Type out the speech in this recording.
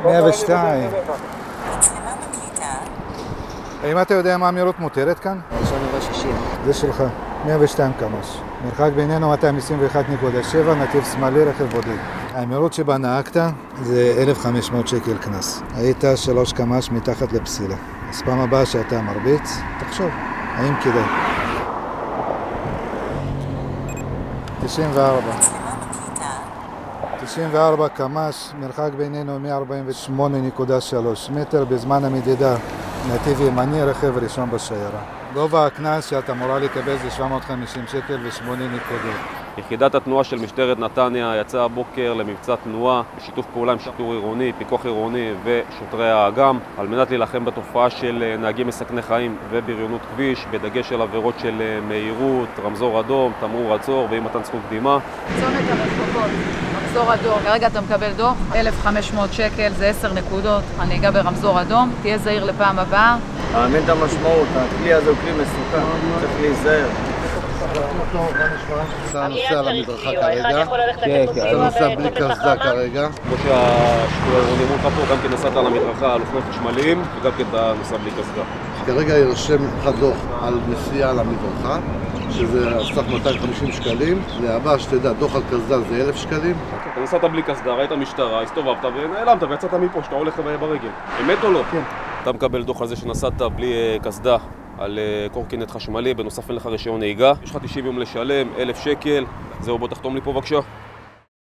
102. האם אתה יודע מה המהירות מותרת כאן? עכשיו נראה 60. זה שלך, 102 קמ"ש. מרחק בינינו 221.7, נתיב שמאלי, רכב בודד. המהירות שבה נהגת זה 1,500 שקל קנס. היית 3 קמ"ש מתחת לפסילה. אז פעם הבאה שאתה מרביץ, תחשוב, האם כדאי? 94. 94 קמ"ש, מרחק בינינו 148.3 מטר בזמן המדידה. נתיב ימני, רכב ראשון בשיירה. גובה הקנס שאת אמורה לקבל זה 750 שקל ו8 נקודות. יחידת התנועה של משטרת נתניה יצאה הבוקר למבצע תנועה בשיתוף פעולה עם שיטור עירוני, פיקוח עירוני ושוטרי האג"ם על מנת להילחם בתופעה של נהגים מסכני חיים ובריונות כביש, בדגש על עבירות של מהירות, רמזור אדום, תמרור עצור ואי מתן זכות קדימה. צומת הרחובות, רמזור אדום. כרגע אתה מקבל דוח, 1,500 שקל, זה 10 נקודות. הנהיגה ברמזור אדום, תהיה זהיר לפעם הבאה. האמן את המשמעות, הכלי הזה הוא כלי מסוכן, צריך להיזהר. אתה נוסע על המדרכה כרגע, אתה נוסע בלי קסדה כרגע. כמו שהשיטור העירוני אמרו לך פה, גם כן נסעת על המדרכה על אופניים חשמליים וגם כן אתה נוסע בלי קסדה. כרגע ירשם לך דוח על נסיעה על המדרכה, שזה סך 250 שקלים. להבא שתדע, דוח על קסדה זה 1,000 שקלים. אתה נסעת בלי קסדה, ראית משטרה, הסתובבת ונעלמת ויצאת מפה שאתה הולך ברגל. אמת או לא? כן. אתה מקבל דוח על זה שנסעת בלי קסדה על קורקינט חשמלי, בנוסף אין לך רישיון נהיגה. יש לך 90 יום לשלם, 1,000 שקל. זהו, בוא תחתום לי פה בבקשה.